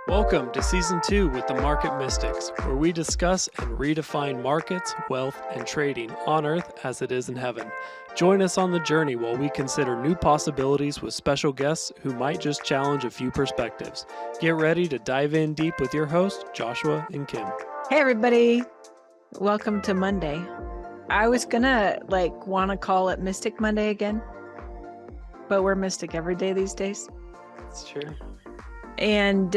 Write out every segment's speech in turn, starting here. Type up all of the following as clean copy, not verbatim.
Welcome to Season 2 with the Market Mystics, where we discuss and redefine markets, wealth, and trading on Earth as it is in heaven. Join us on the journey while we consider new possibilities with special guests who might just challenge a few perspectives. Get ready to dive in deep with your hosts, Joshua and Kim. Hey, everybody. Welcome to Monday. I was gonna want to call it Mystic Monday again, but we're mystic every day these days. That's true. And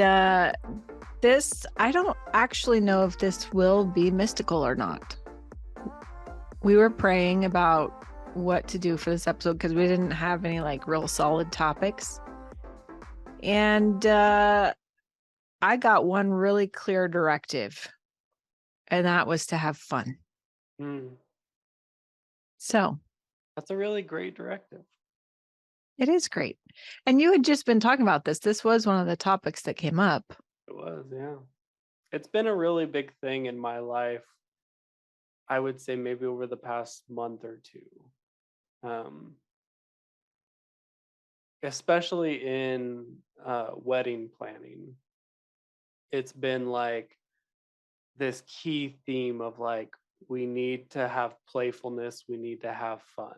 this, I don't actually know if this will be mystical or not. We were praying about what to do for this episode because we didn't have any real solid topics. And I got one really clear directive, and that was to have fun. So that's a really great directive. It is great. And you had just been talking about this. This was one of the topics that came up. It was, yeah. It's been a really big thing in my life. I would say maybe over the past month or two. Especially in wedding planning. It's been this key theme of we need to have playfulness, we need to have fun.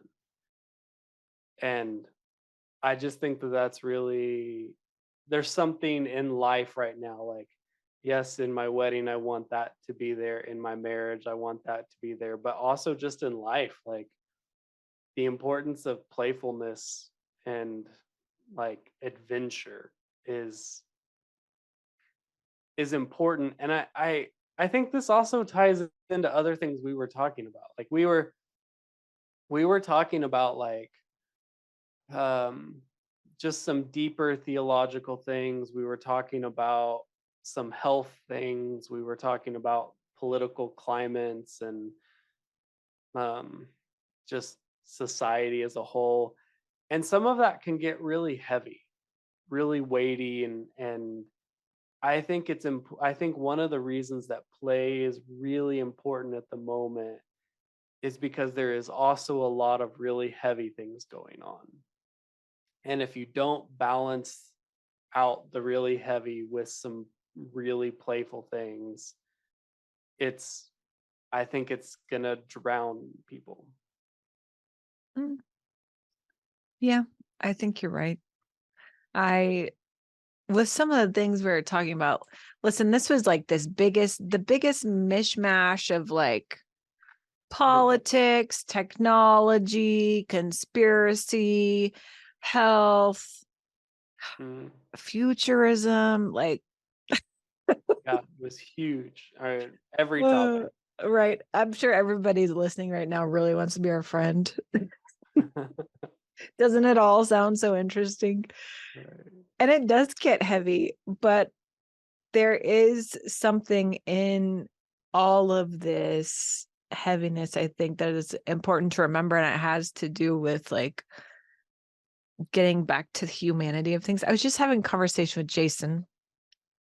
And I just think that that's really, there's something in life right now. Yes, in my wedding, I want that to be there. In my marriage, I want that to be there. But also just in life, the importance of playfulness and adventure is important. And I think this also ties into other things we were talking about. We were talking about just some deeper theological things. We were talking about some health things. We were talking about political climates and just society as a whole. And some of that can get really heavy, really weighty. And I think I think one of the reasons that play is really important at the moment is because there is also a lot of really heavy things going on. And if you don't balance out the really heavy with some really playful things, I think it's gonna drown people. Yeah, I think you're right. With some of the things we were talking about, listen, this was the biggest mishmash of politics, technology, conspiracy, health, futurism, Yeah, it was huge. Every topic. Right. I'm sure everybody's listening right now really wants to be our friend. Doesn't it all sound so interesting? Right. And it does get heavy, but there is something in all of this heaviness, I think, that is important to remember, and it has to do with getting back to the humanity of things. I was just having a conversation with Jason.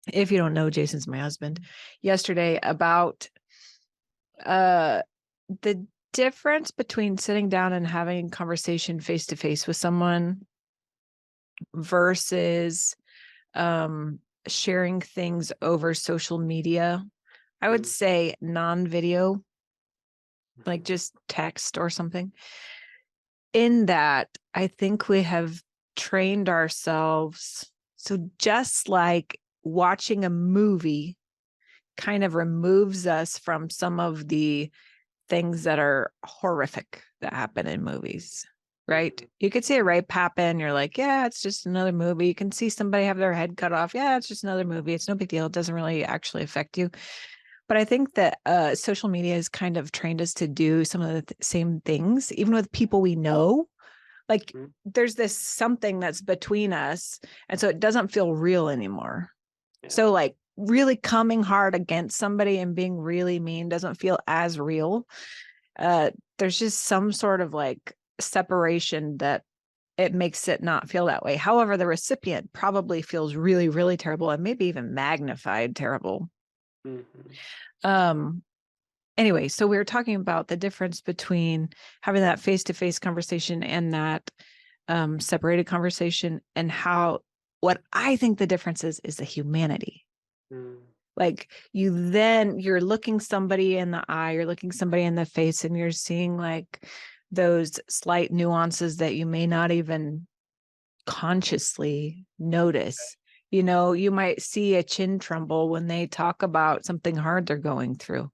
If you don't know, Jason's my husband, yesterday about the difference between sitting down and having a conversation face to face with someone versus sharing things over social media. I would say non-video, just text or something. In that, I think we have trained ourselves. So just like watching a movie kind of removes us from some of the things that are horrific that happen in movies, right? You could see a rape happen. You're like, yeah, it's just another movie. You can see somebody have their head cut off. Yeah, it's just another movie. It's no big deal. It doesn't really actually affect you. But I think that social media has kind of trained us to do some of the same things, even with people we know. There's this something that's between us. And so it doesn't feel real anymore. Yeah. So really coming hard against somebody and being really mean doesn't feel as real. There's just some sort of separation that it makes it not feel that way. However, the recipient probably feels really, really terrible and maybe even magnified terrible. Anyway, so we were talking about the difference between having that face-to-face conversation and that separated conversation, and what I think the difference is the humanity. Mm. Like you're looking somebody in the eye, you're looking somebody in the face, and you're seeing like those slight nuances that you may not even consciously notice. You know, you might see a chin tremble when they talk about something hard they're going through.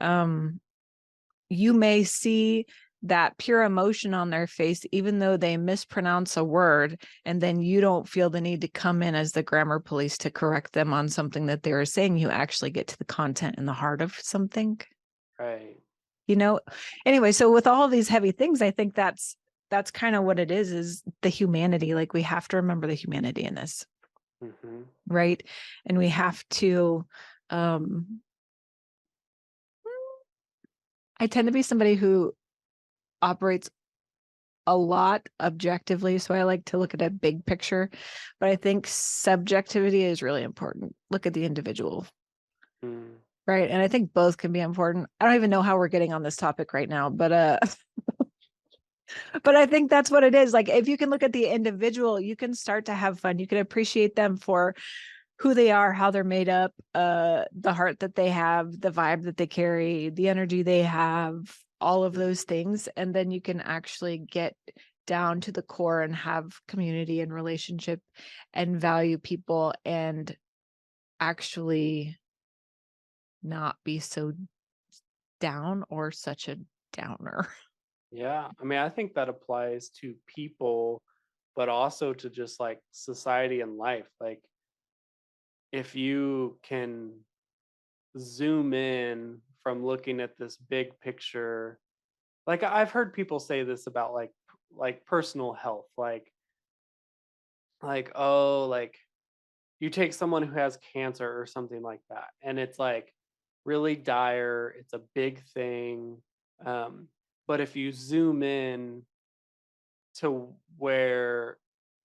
You may see that pure emotion on their face, even though they mispronounce a word, and then you don't feel the need to come in as the grammar police to correct them on something that they were saying. You actually get to the content and the heart of something. Right. You know, anyway, so with all these heavy things, I think that's kind of what it is the humanity. Like, we have to remember the humanity in this. Mm-hmm. Right. And we have to, I tend to be somebody who operates a lot objectively. So I like to look at a big picture, but I think subjectivity is really important. Look at the individual. Mm. Right. And I think both can be important. I don't even know how we're getting on this topic right now, but but I think that's what it is. Like, if you can look at the individual, you can start to have fun. You can appreciate them for who they are, how they're made up, the heart that they have, the vibe that they carry, the energy they have, all of those things. And then you can actually get down to the core and have community and relationship and value people and actually not be so down or such a downer. Yeah. I mean, I think that applies to people, but also to just like society and life. Like, if you can zoom in from looking at this big picture, like I've heard people say this about like personal health, oh, like you take someone who has cancer or something like that, and it's like really dire, it's a big thing. um but if you zoom in to where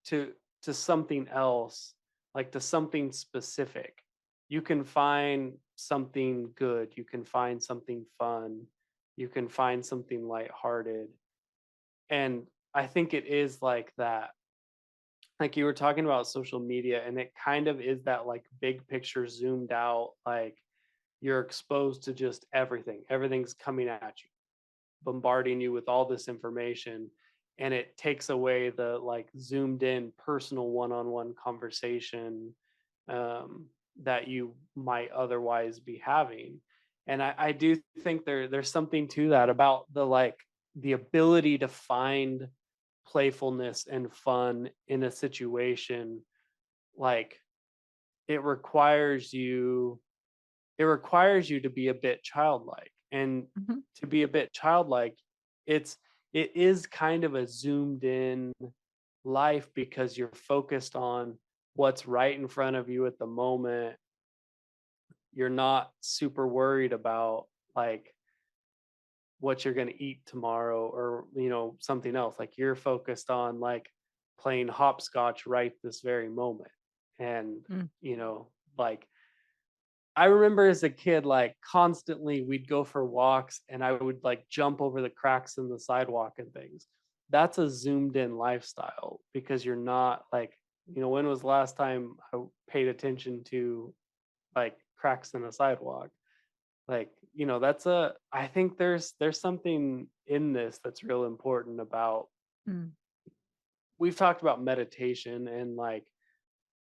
to to something else, like to something specific, you can find something good, you can find something fun, you can find something lighthearted. And I think it is like that. Like, you were talking about social media, and it kind of is that like big picture zoomed out, like you're exposed to just everything, everything's coming at you, bombarding you with all this information, and it takes away the like zoomed in personal one-on-one conversation um, that you might otherwise be having. And I do think there's something to that about the like the ability to find playfulness and fun in a situation. Like, it requires you to be a bit childlike, and Mhm. to be a bit childlike, it's it is kind of a zoomed in life, because you're focused on what's right in front of you at the moment. You're not super worried about like what you're going to eat tomorrow, or something else. Like, you're focused on like playing hopscotch right this very moment. And Mm. like, I remember as a kid, like constantly we'd go for walks and I would like jump over the cracks in the sidewalk and things. That's a zoomed in lifestyle, because you're not like, when was the last time I paid attention to like cracks in a sidewalk? Like, I think there's something in this that's real important about. Mm. We've talked about meditation,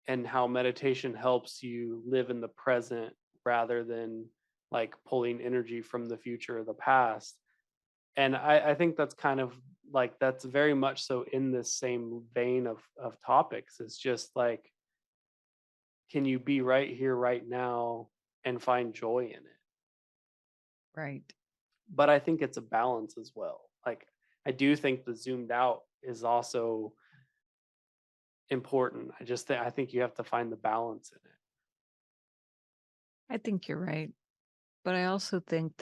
and how meditation helps you live in the present rather than like pulling energy from the future or the past. And I think that's kind of like, that's very much so in this same vein of topics. It's just like, can you be right here, right now, and find joy in it? Right. But I think it's a balance as well. Like, I do think the zoomed out is also important. I think you have to find the balance in it. I think you're right. But I also think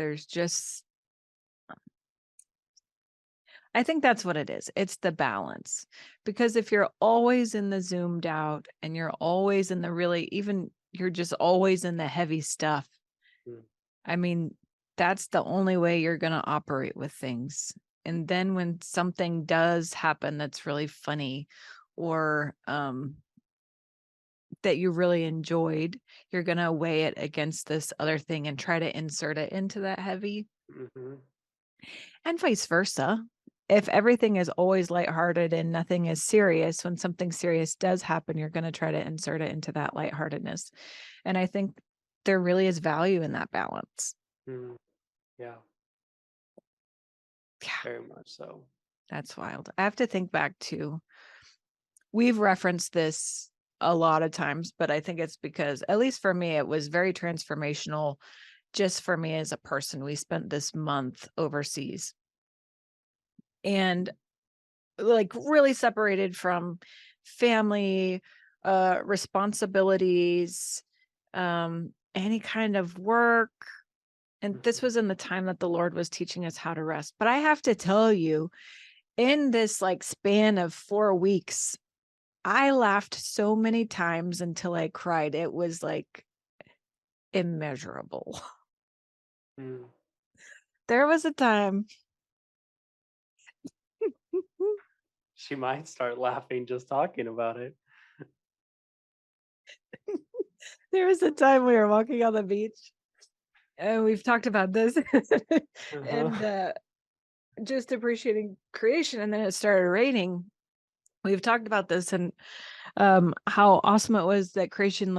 I think that's what it is. It's the balance. Because if you're always in the zoomed out and you're always in the really, even you're just always in the heavy stuff, Mm. I mean, that's the only way you're going to operate with things. And then when something does happen that's really funny or that you really enjoyed, you're going to weigh it against this other thing and try to insert it into that heavy, Hmm. and vice versa. If everything is always lighthearted and nothing is serious, when something serious does happen, you're going to try to insert it into that lightheartedness. And I think there really is value in that balance. Mm, yeah, Yeah, very much so. that's wild. I have to think back to, we've referenced this a lot of times, but I think it's because, at least for me, it was very transformational just for me as a person. We spent this month overseas and like really separated from family, responsibilities, any kind of work. And this Mhm. was in the time that the Lord was teaching us how to rest. But I have to tell you, in this like span of 4 weeks, I laughed so many times until I cried. It was like immeasurable. Mm. There was a time. She might start laughing just talking about it. There was a time we were walking on the beach, and we've talked about this, Uh-huh. and just appreciating creation, and then it started raining. We've talked about this, and how awesome it was that creation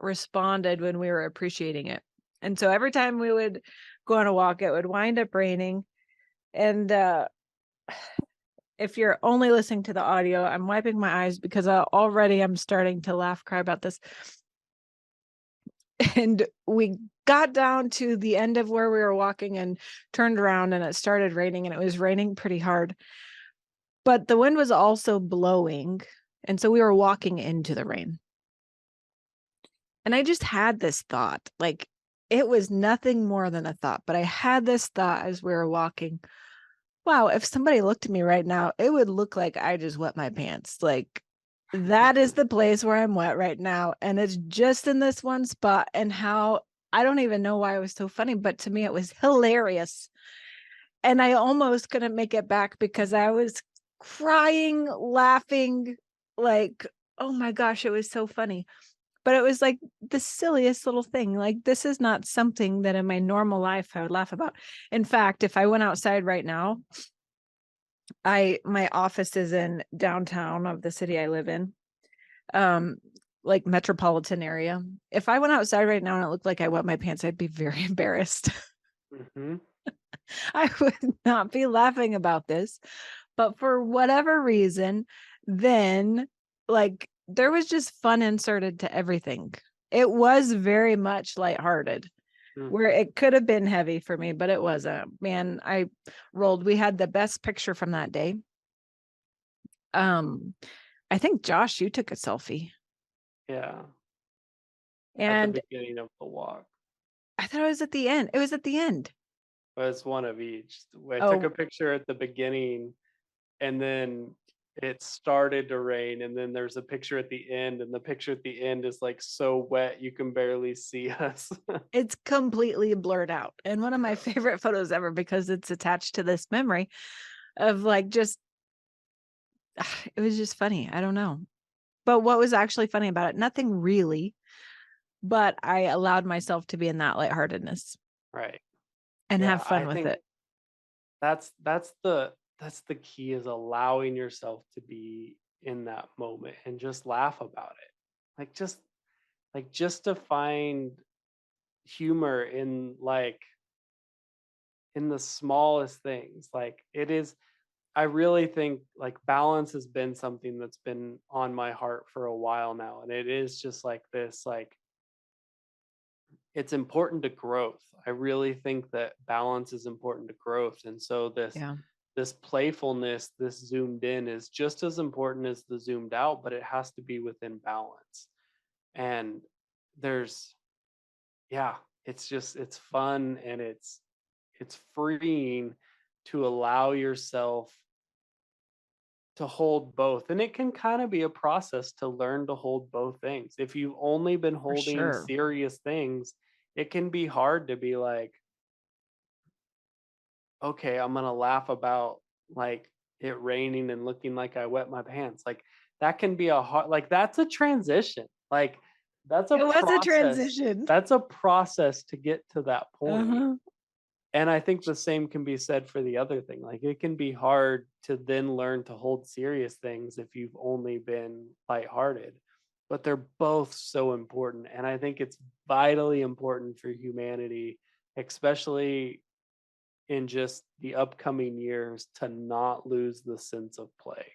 responded when we were appreciating it. And so every time we would go on a walk, it would wind up raining. And if you're only listening to the audio, I'm wiping my eyes because already I'm starting to laugh, cry about this. And we got down to the end of where we were walking and turned around, and it started raining, and it was raining pretty hard. But the wind was also blowing. And so we were walking into the rain. And I just had this thought, like it was nothing more than a thought, but I had this thought as we were walking. Wow, if somebody looked at me right now, it would look like I just wet my pants. Like that is the place where I'm wet right now. And it's just in this one spot. And how, I don't even know why it was so funny, but to me, it was hilarious. And I almost couldn't make it back because I was crying, laughing, like, oh my gosh, it was so funny. But it was like the silliest little thing. Like, this is not something that in my normal life I would laugh about. In fact, if I went outside right now, my office is in downtown of the city I live in, um, like metropolitan area. If I went outside right now and it looked like I wet my pants, I'd be very embarrassed. Hmm. I would not be laughing about this. But for whatever reason, then like there was just fun inserted to everything. It was very much lighthearted, where Hmm. it could have been heavy for me, but it wasn't. Man, I rolled. We had the best picture from that day. Um, I think Josh, you took a selfie. Yeah, at the And beginning of the walk. I thought it was at the end. It was at the end. But it's one of each. I took a Oh, picture at the beginning, and then it started to rain, and then there's a picture at the end, and the picture at the end is like so wet you can barely see us. it's completely blurred out. And one of my Yeah. favorite photos ever because it's attached to this memory of like just it was just funny. I don't know. But what was actually funny about it? Nothing really, but I allowed myself to be in that lightheartedness Right. and Yeah, have fun I with think it. that's the key, is allowing yourself to be in that moment and just laugh about it. Like just to find humor in in the smallest things. Like it is, I really think like balance has been something that's been on my heart for a while now, and it is just like this, like it's important to growth. I really think that balance is important to growth. And so Yeah, this playfulness, this zoomed in, is just as important as the zoomed out, but it has to be within balance. And there's yeah, it's fun, and it's freeing to allow yourself to hold both. And it can kind of be a process to learn to hold both things. If you've only been for holding sure. serious things, it can be hard to be like, okay, I'm going to laugh about like it raining and looking like I wet my pants. Like that can be a hard, like that's a transition. Like that's a It was a process. transition. That's a process to get to that point. Uh-huh. And I think the same can be said for the other thing. Like it can be hard to then learn to hold serious things if you've only been lighthearted. But they're both so important. And I think it's vitally important for humanity, especially in just the upcoming years, to not lose the sense of play.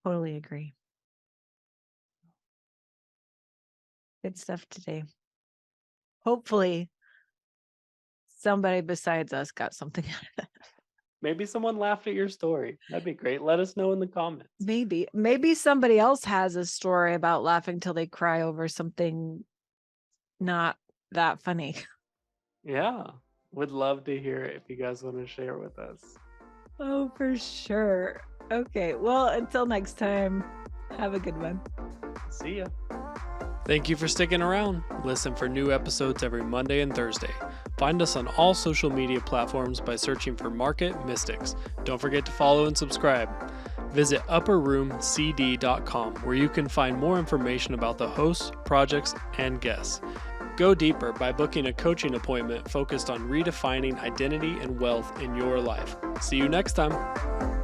Totally agree. Good stuff today. Hopefully, somebody besides us got something out of it. Maybe someone laughed at your story. That'd be great. Let us know in the comments. Maybe somebody else has a story about laughing till they cry over something not that funny. Yeah. Would love to hear it if you guys want to share with us. Oh, for sure. Okay. Well, until next time, have a good one. See ya. Thank you for sticking around. Listen for new episodes every Monday and Thursday. Find us on all social media platforms by searching for Market Mystics. Don't forget to follow and subscribe. Visit upperroomcd.com where you can find more information about the hosts, projects, and guests. Go deeper by booking a coaching appointment focused on redefining identity and wealth in your life. See you next time.